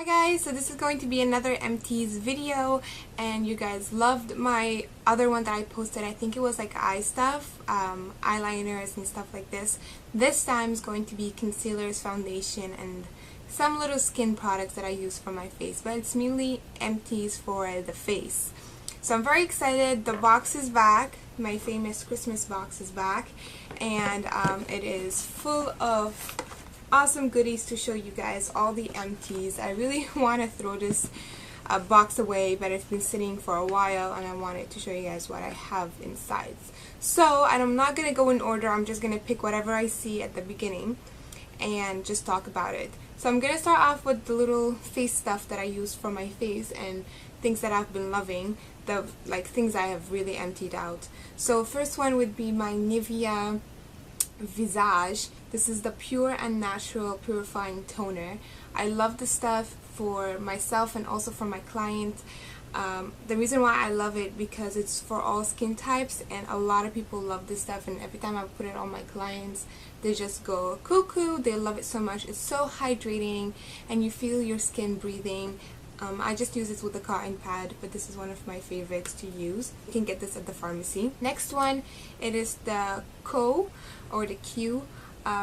Hi guys, so this is going to be another Empties video, and you guys loved my other one that I posted. I think it was like eye stuff, eyeliners and stuff like this. This time is going to be concealers, foundation, and some little skin products that I use for my face, but it's mainly Empties for the face. So I'm very excited. The box is back. My famous Christmas box is back, and it is full of awesome goodies to show you guys all the empties. I really want to throw this box away, but it's been sitting for a while and I wanted to show you guys what I have inside. So, and I'm not going to go in order, I'm just going to pick whatever I see at the beginning and just talk about it. So I'm going to start off with the little face stuff that I use for my face and things that I've been loving, things I have really emptied out. So first one would be my Nivea Visage. This is the Pure and Natural Purifying Toner. I love this stuff for myself and also for my clients. The reason why I love it because it's for all skin types, and a lot of people love this stuff, and every time I put it on my clients they just go cuckoo. They love it so much. It's so hydrating and you feel your skin breathing. I just use this with a cotton pad, but this is one of my favorites to use. You can get this at the pharmacy. Next one, it is the Q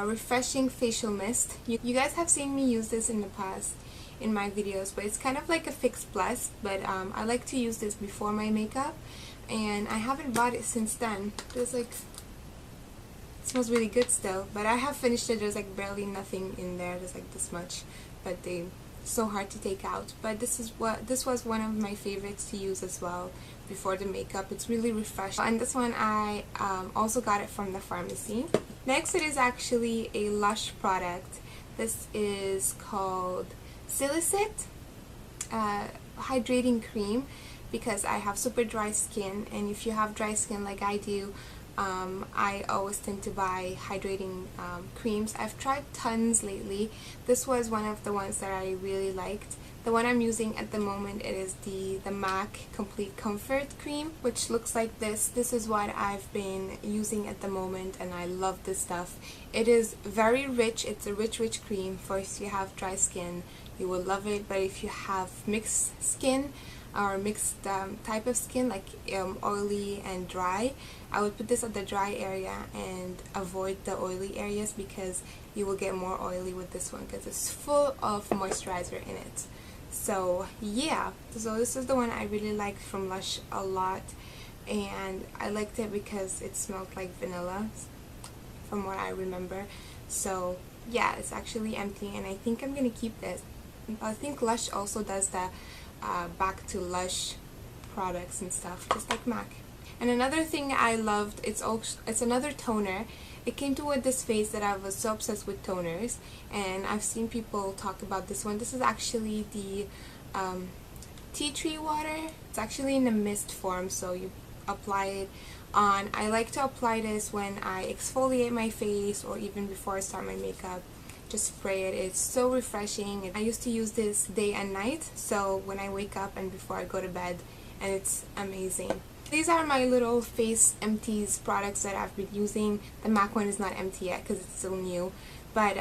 Refreshing Facial Mist. You guys have seen me use this in the past in my videos, but it's kind of like a Fix Plus, but I like to use this before my makeup, and I haven't bought it since then. There's like, it smells really good still, but I have finished it. There's like barely nothing in there. There's like this much, but they so hard to take out. But this was one of my favorites to use as well before the makeup. It's really refreshing, and this one I also got it from the pharmacy. Next, it is actually a Lush product. This is called Silicit Hydrating Cream, because I have super dry skin, and if you have dry skin like I do, I always tend to buy hydrating creams. I've tried tons lately. This was one of the ones that I really liked. The one I'm using at the moment, it is the MAC Complete Comfort Cream, which looks like this. This is what I've been using at the moment, and I love this stuff. It is very rich. It's a rich cream. For if you have dry skin, you will love it, but if you have mixed skin or mixed type of skin, like oily and dry, I would put this at the dry area and avoid the oily areas, because you will get more oily with this one because it's full of moisturizer in it. So yeah, so this is the one I really liked from Lush a lot, and I liked it because it smelled like vanilla from what I remember. So yeah, it's actually empty, and I think I'm gonna keep this. I think Lush also does the back to Lush products and stuff, just like MAC. And another thing I loved, it's another toner. It came to with this phase that I was so obsessed with toners, and I've seen people talk about this one. This is actually the tea tree water. It's actually in a mist form, so you apply it on. I like to apply this when I exfoliate my face or even before I start my makeup. Just spray it. It's so refreshing. I used to use this day and night, so when I wake up and before I go to bed, and it's amazing. These are my little face empties products that I've been using. The MAC one is not empty yet because it's still new, but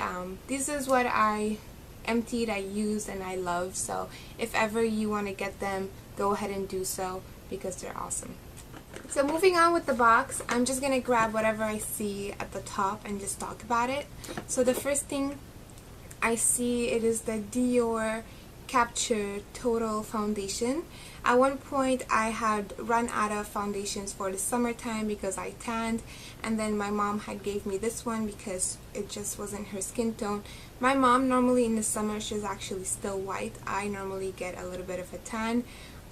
this is what I emptied, I used, and I love. So if ever you want to get them, go ahead and do so because they're awesome. So moving on with the box, I'm just going to grab whatever I see at the top and just talk about it. So the first thing I see, it is the Dior Capture Total Foundation. At one point I had run out of foundations for the summertime because I tanned, and then my mom had gave me this one because it just wasn't her skin tone. My mom normally in the summer, she's actually still white. I normally get a little bit of a tan.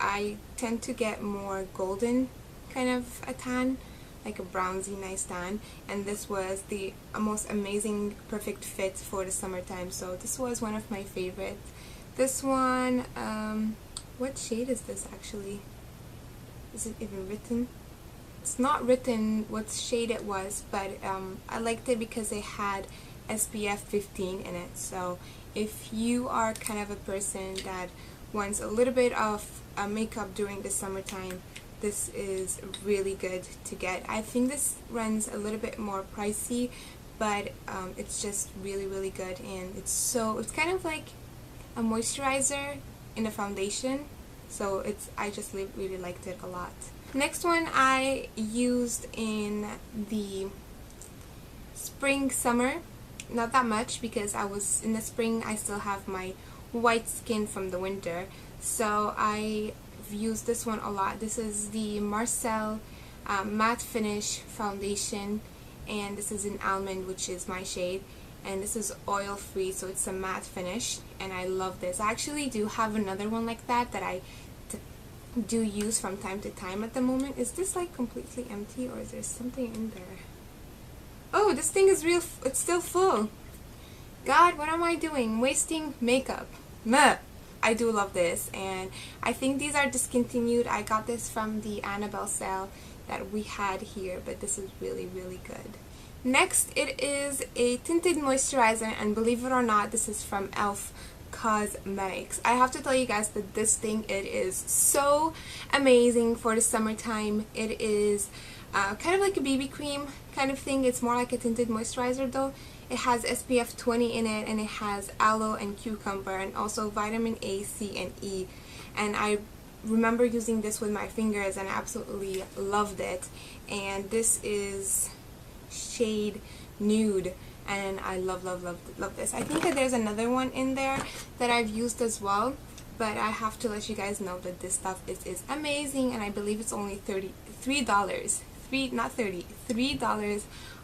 I tend to get more golden kind of a tan, like a brownsy nice tan, and this was the most amazing perfect fit for the summertime, so this was one of my favorites. This one, what shade is this actually? Is it even written? It's not written what shade it was, but I liked it because it had SPF 15 in it. So if you are kind of a person that wants a little bit of makeup during the summertime, this is really good to get. I think this runs a little bit more pricey, but it's just really good, and it's kind of like a moisturizer in a foundation, so I just really liked it a lot. Next one I used in the spring summer, not that much because I was in the spring, I still have my white skin from the winter, so I've used this one a lot. This is the Marcel matte finish foundation, and this is in almond, which is my shade, and this is oil free, so it's a matte finish, and I love this. I actually do have another one like that I do use from time to time at the moment. Is this like completely empty, or is there something in there? Oh, this thing is real, it's still full. God, what am I doing? Wasting makeup. Meh. I do love this, and I think these are discontinued. I got this from the Annabelle sale that we had here, but this is really, really good. Next, it is a tinted moisturizer, and believe it or not, this is from e.l.f. Cosmetics. I have to tell you guys that this thing, it is so amazing for the summertime. It is kind of like a BB cream kind of thing. It's more like a tinted moisturizer though. It has SPF 20 in it, and it has aloe and cucumber, and also vitamin A, C, and E. And I remember using this with my fingers, and I absolutely loved it. And this is shade Nude, and I love this. I think that there's another one in there that I've used as well, but I have to let you guys know that this stuff is amazing, and I believe it's only $3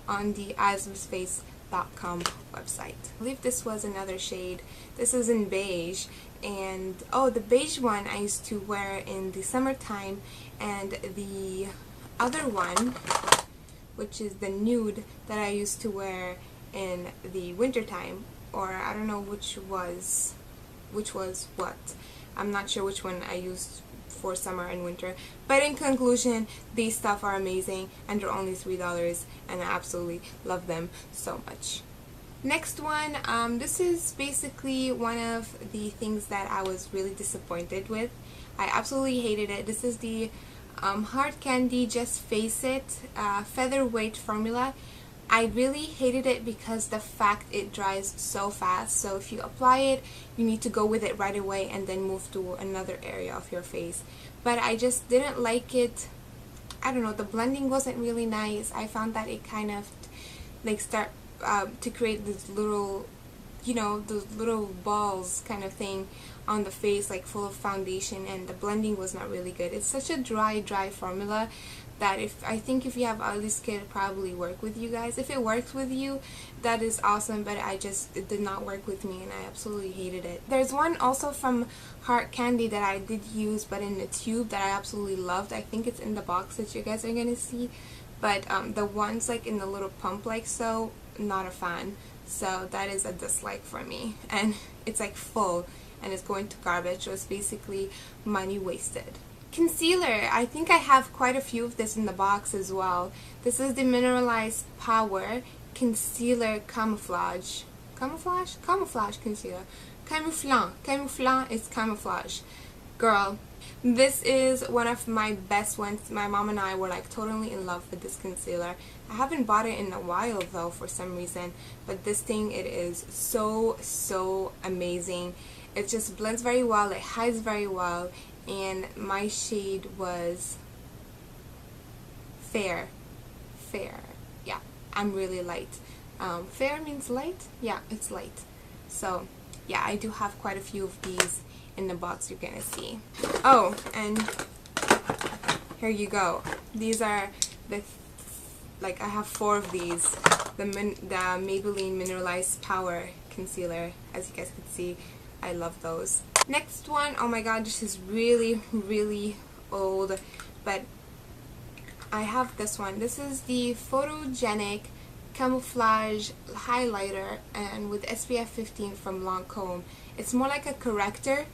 on the eyeswithface.com website. I believe this was another shade. This is in beige, and oh, the beige one I used to wear in the summertime, and the other one, which is the nude, that I used to wear in the wintertime, or I don't know which was what. I'm not sure which one I used for summer and winter, but in conclusion, these stuff are amazing, and they're only $3, and I absolutely love them so much. Next one, this is basically one of the things that I was really disappointed with. I absolutely hated it. This is the Hard Candy Just Face It featherweight formula. I really hated it because the fact it dries so fast, so if you apply it, you need to go with it right away and then move to another area of your face. But I just didn't like it. I don't know, the blending wasn't really nice. I found that it kind of like start to create this little, you know, those little balls kind of thing on the face, like full of foundation, and the blending was not really good. It's such a dry formula that I think if you have oily skin, it'll probably work with you guys. If it works with you, that is awesome, but it did not work with me, and I absolutely hated it. There's one also from Hard Candy that I did use, but in a tube, that I absolutely loved. I think it's in the box that you guys are gonna see, but the ones like in the little pump like so, not a fan. So that is a dislike for me, and it's like full, and it's going to garbage, so it's basically money wasted. Concealer, I think I have quite a few of this in the box as well. This is the Mineralized Power Concealer Camouflage. Camouflage concealer. Camouflage is camouflage. Girl, this is one of my best ones. My mom and I were like totally in love with this concealer. I haven't bought it in a while though for some reason, but this thing, it is so amazing. It just blends very well, it hides very well, and my shade was fair. Yeah, I'm really light. Fair means light? Yeah, it's light. So yeah, I do have quite a few of these in the box you're gonna see. Oh, and here you go. These are the, like, I have 4 of these. The Maybelline Mineralized Power Concealer, as you guys can see. I love those. Next one, oh my god, this is really old, but I have this one. This is the Photogenic Camouflage Highlighter, and with SPF 15 from Lancome. It's more like a corrector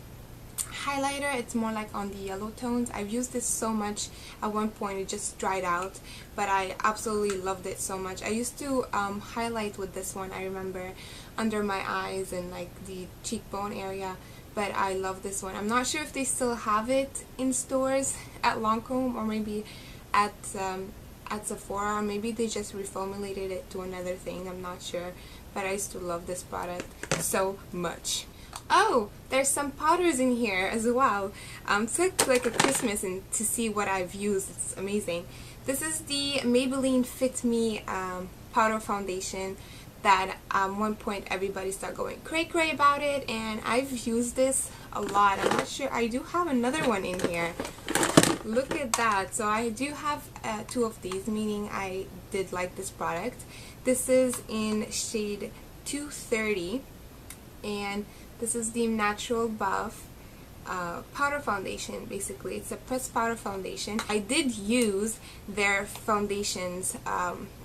highlighter. It's more like on the yellow tones. I've used this so much. At one point it just dried out, but I absolutely loved it so much. I used to highlight with this one, I remember, under my eyes and like the cheekbone area, but I love this one. I'm not sure if they still have it in stores at Lancome, or maybe at Sephora, or maybe they just reformulated it to another thing. I'm not sure, but I used to love this product so much. Oh, there's some powders in here as well. It's like a Christmas and to see what I've used. It's amazing. This is the Maybelline Fit Me powder foundation that at one point everybody started going cray about it, and I've used this a lot. I'm not sure. I do have another one in here. Look at that. So I do have two of these, meaning I did like this product. This is in shade 230, and this is the Natural Buff powder foundation. Basically, it's a pressed powder foundation. I did use their foundations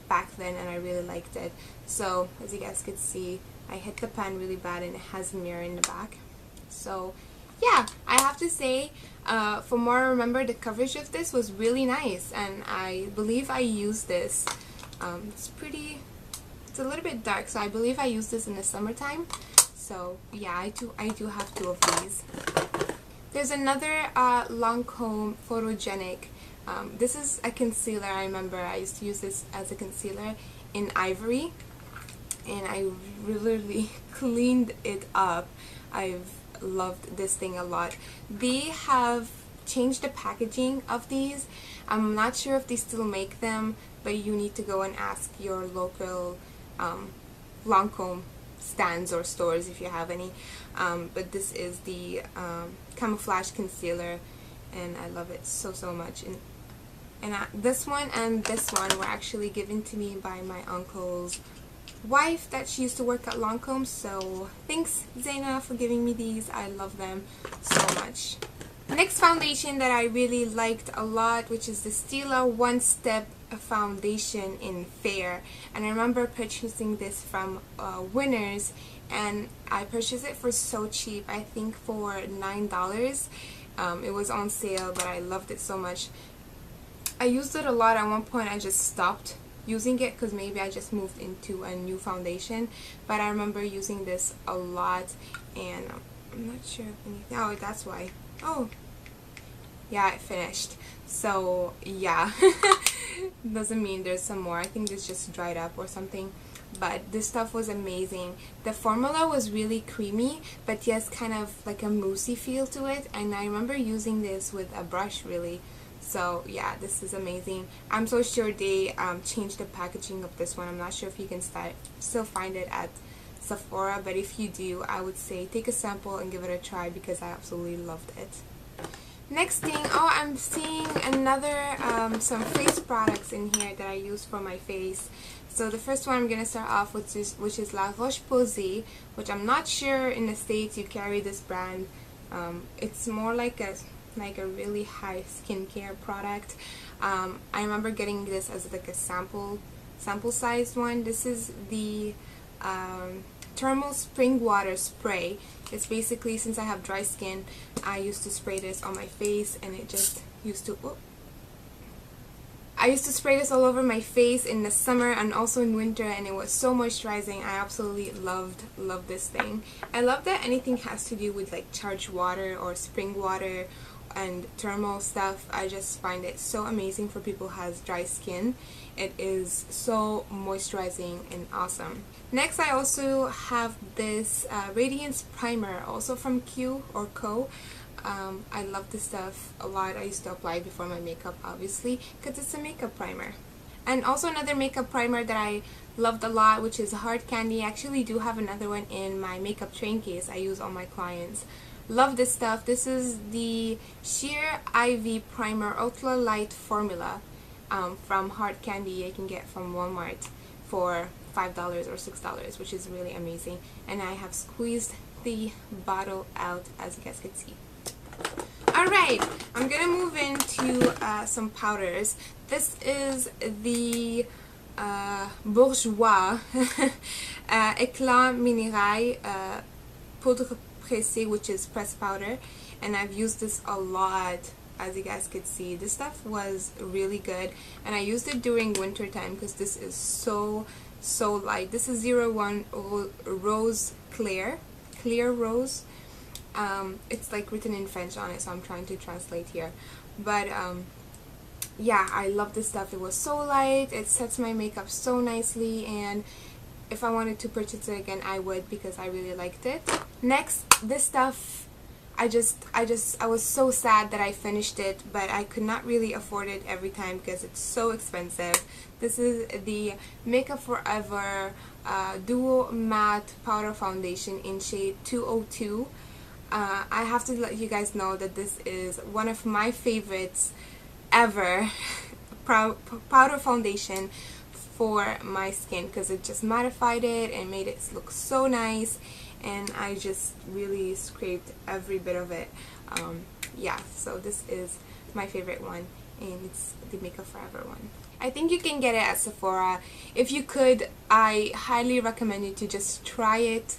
back then, and I really liked it. So as you guys could see, I hit the pan really bad, and it has a mirror in the back. So yeah, I have to say, from what I remember, the coverage of this was really nice, and I believe I used this. It's a little bit dark, so I believe I used this in the summertime. So yeah, I do have two of these. There's another Lancome Photogenic. This is a concealer. I remember I used to use this as a concealer in Ivory, and I really cleaned it up. I've loved this thing a lot. They have changed the packaging of these. I'm not sure if they still make them, but you need to go and ask your local Lancome stands or stores if you have any. But this is the camouflage concealer, and I love it so much. And this one and this one were actually given to me by my uncle's wife that she used to work at Lancome. So thanks, Zaina, for giving me these. I love them so much. Next foundation that I really liked a lot, which is the Stila One Step foundation in Fair, and I remember purchasing this from Winners, and I purchased it for so cheap. I think for $9. It was on sale, but I loved it so much. I used it a lot. At one point I just stopped using it because maybe I just moved into a new foundation, but I remember using this a lot, and I'm not sure if anything. Oh, that's why. Oh yeah, it finished. So yeah, doesn't mean there's some more. I think this just dried up or something, but this stuff was amazing. The formula was really creamy, but yes, kind of like a moussey feel to it, and I remember using this with a brush really. So yeah, this is amazing. I'm so sure they changed the packaging of this one. I'm not sure if you can still find it at Sephora, but if you do, I would say take a sample and give it a try because I absolutely loved it. Next thing, oh, I'm seeing another some face products in here that I use for my face. So the first one I'm gonna start off with which is La Roche-Posay, which I'm not sure in the States you carry this brand. It's more like a really high skincare product. I remember getting this as like a sample sized one. This is the thermal spring water spray. It's basically, since I have dry skin, I used to spray this on my face, and it just used to I used to spray this all over my face in the summer and also in winter, and it was so moisturizing. I absolutely loved this thing. I love that anything has to do with like charged water or spring water and thermal stuff. I just find it so amazing for people who has dry skin. It is so moisturizing and awesome. Next, I also have this Radiance Primer, also from Q or Co. I love this stuff a lot. I used to apply it before my makeup, obviously, because it's a makeup primer. And also another makeup primer that I loved a lot, which is Hard Candy. I actually do have another one in my makeup train case I use on my clients. Love this stuff. This is the Sheer IV Primer Ultra Light Formula from Hard Candy. I can get from Walmart for $5 or $6, which is really amazing. And I have squeezed the bottle out, as you guys can see. Alright, I'm gonna move into some powders. This is the Bourjois Éclat Minéral Poudre Pressée, which is pressed powder, and I've used this a lot. As you guys could see, this stuff was really good, and I used it during winter time because this is so light. This is 01 Rose Clear Rose. It's like written in French on it, so I'm trying to translate here, but yeah, I love this stuff. It was so light, it sets my makeup so nicely, and if I wanted to purchase it again, I would, because I really liked it. Next, this stuff, I was so sad that I finished it, but I could not really afford it every time because it's so expensive. This is the Makeup Forever Duo Matte Powder Foundation in shade 202. I have to let you guys know that this is one of my favorites ever powder foundation for my skin, because it just mattified it and made it look so nice, and I just really scraped every bit of it. Yeah, so this is my favorite one, and it's the Makeup Forever one. I think you can get it at Sephora. If you could, I highly recommend you to just try it,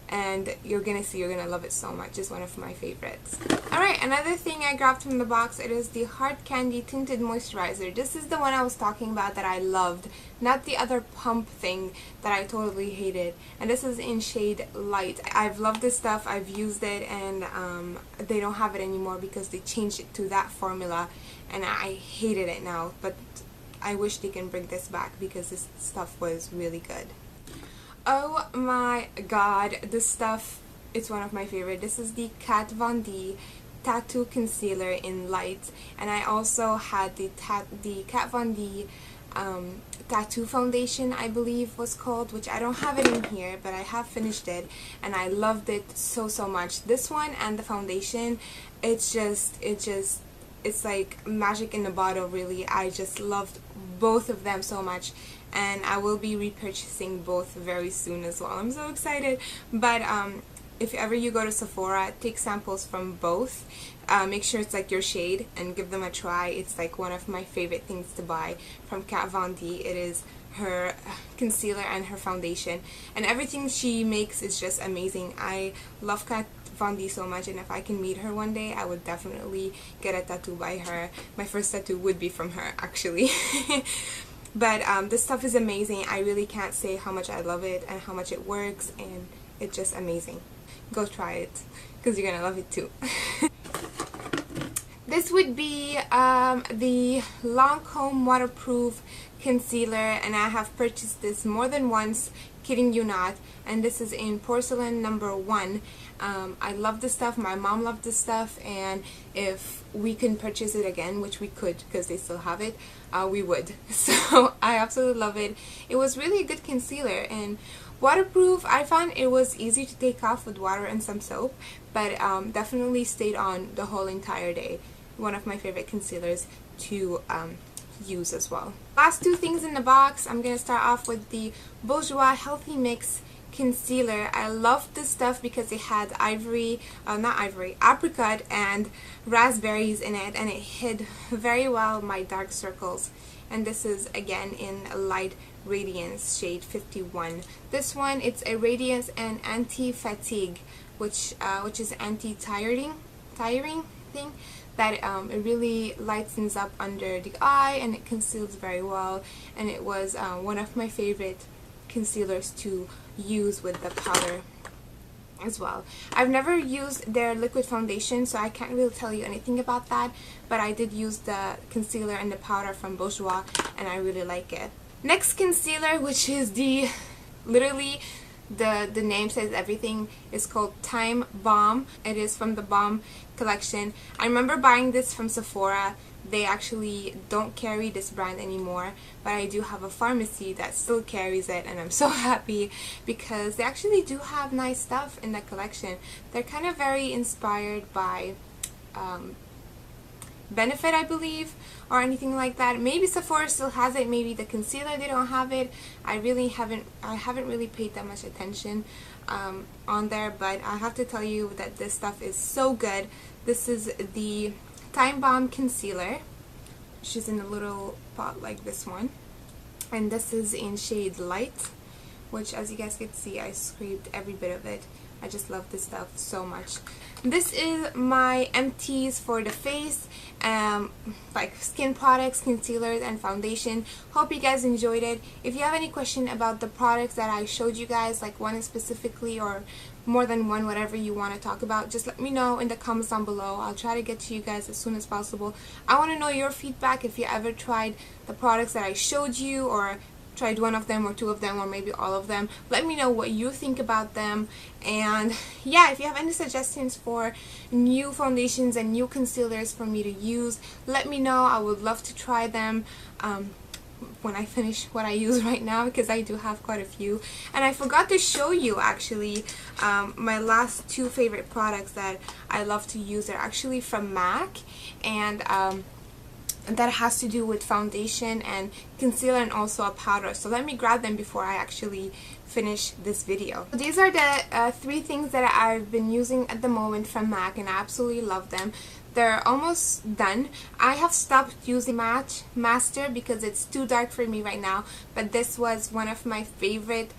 and you're gonna love it so much. It's one of my favorites. Alright, another thing I grabbed from the box, it is the Hard Candy Tinted Moisturizer. This is the one I was talking about that I loved, not the other pump thing that I totally hated. And this is in shade Light. I've loved this stuff, I've used it, and they don't have it anymore because they changed it to that formula, and I hated it now, but I wish they can bring this back because this stuff was really good. Oh my god, this stuff, it's one of my favorite. This is the Kat Von D Tattoo Concealer in Light, and I also had the Kat Von D Tattoo Foundation, I believe was called, which I don't have it in here, but I have finished it, and I loved it so much. This one and the foundation, it's like magic in a bottle, really. I just loved both of them so much, and I will be repurchasing both very soon as well. I'm so excited. But if ever you go to Sephora, take samples from both. Make sure it's like your shade and give them a try. It's like one of my favorite things to buy from Kat Von D. It is her concealer and her foundation, and everything she makes is just amazing. I love Kat Von D so much, and if I can meet her one day, I would definitely get a tattoo by her. My first tattoo would be from her, actually. But this stuff is amazing. I really can't say how much I love it and how much it works, and it's just amazing. Go try it, because you're gonna love it too. This would be the Lancome Waterproof Concealer, and I have purchased this more than once, kidding you not, and this is in Porcelain number 1. I love this stuff, my mom loved this stuff, and if we can purchase it again, which we could because they still have it, we would. So I absolutely love it. It was really a good concealer, and waterproof. I found it was easy to take off with water and some soap, but definitely stayed on the whole entire day. One of my favorite concealers to use as well. Last two things in the box, I'm gonna start off with the Bourjois Healthy Mix Concealer. I love this stuff because it had apricot and raspberries in it, and it hid very well my dark circles. And this is again in a Light Radiance shade 51. This one, it's a Radiance and Anti-Fatigue, which is anti-tiring thing, that it really lightens up under the eye, and it conceals very well, and it was one of my favorite concealers to use with the powder as well. I've never used their liquid foundation, so I can't really tell you anything about that, but I did use the concealer and the powder from Bourjois, and I really like it. Next concealer, which is the literally the name says everything, is called Time Bomb. It is from the Bomb collection. I remember buying this from Sephora. They actually don't carry this brand anymore, but I do have a pharmacy that still carries it, and I'm so happy because they actually do have nice stuff in the collection. They're kind of very inspired by Benefit, I believe, or anything like that. Maybe Sephora still has it, maybe the concealer they don't have it. I haven't really paid that much attention on there, but I have to tell you that this stuff is so good. This is the Time Bomb Concealer, which is in a little pot like this one, and this is in shade Light, which, as you guys can see, I scraped every bit of it. I just love this stuff so much. This is my Empties for the face, like skin products, concealers, and foundation. Hope you guys enjoyed it. If you have any question about the products that I showed you guys, like one specifically or more than one, whatever you want to talk about, just let me know in the comments down below. I'll try to get to you guys as soon as possible. I want to know your feedback if you ever tried the products that I showed you, or tried one of them or two of them or maybe all of them. Let me know what you think about them. And yeah, if you have any suggestions for new foundations and new concealers for me to use, let me know. I would love to try them when I finish what I use right now, because I do have quite a few. And I forgot to show you actually my last two favorite products that I love to use. They're actually from MAC, and that has to do with foundation and concealer and also a powder. So let me grab them before I actually finish this video. These are the three things that I've been using at the moment from MAC, and I absolutely love them. They're almost done. I have stopped using Match Master because it's too dark for me right now, but this was one of my favorite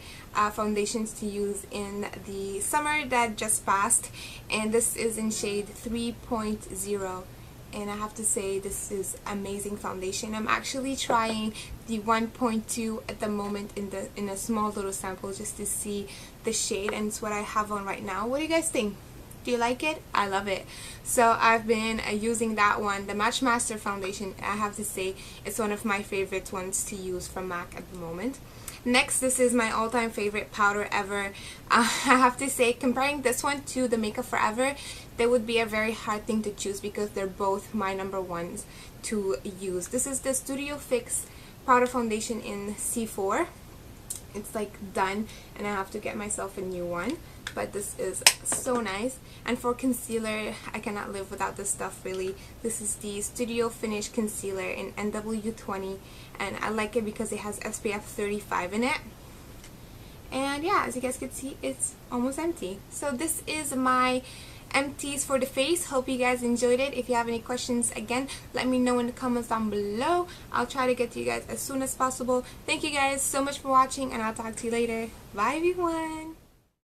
foundations to use in the summer that just passed, and this is in shade 3.0. And I have to say, this is amazing foundation. I'm actually trying the 1.2 at the moment in a small little sample just to see the shade, and it's what I have on right now. What do you guys think? Do you like it? I love it. So I've been using that one, the Match Master foundation. I have to say it's one of my favorite ones to use from MAC at the moment. Next, this is my all-time favorite powder ever. I have to say, comparing this one to the Makeup Forever, there would be a very hard thing to choose because they're both my number ones to use. This is the Studio Fix powder foundation in C4. It's like done, and I have to get myself a new one, but this is so nice. And for concealer, I cannot live without this stuff really. This is the Studio Finish Concealer in NW20, and I like it because it has SPF 35 in it. And yeah, as you guys can see, it's almost empty. So this is my empties for the face. Hope you guys enjoyed it. If you have any questions, again, let me know in the comments down below. I'll try to get to you guys as soon as possible. Thank you guys so much for watching, and I'll talk to you later. Bye everyone.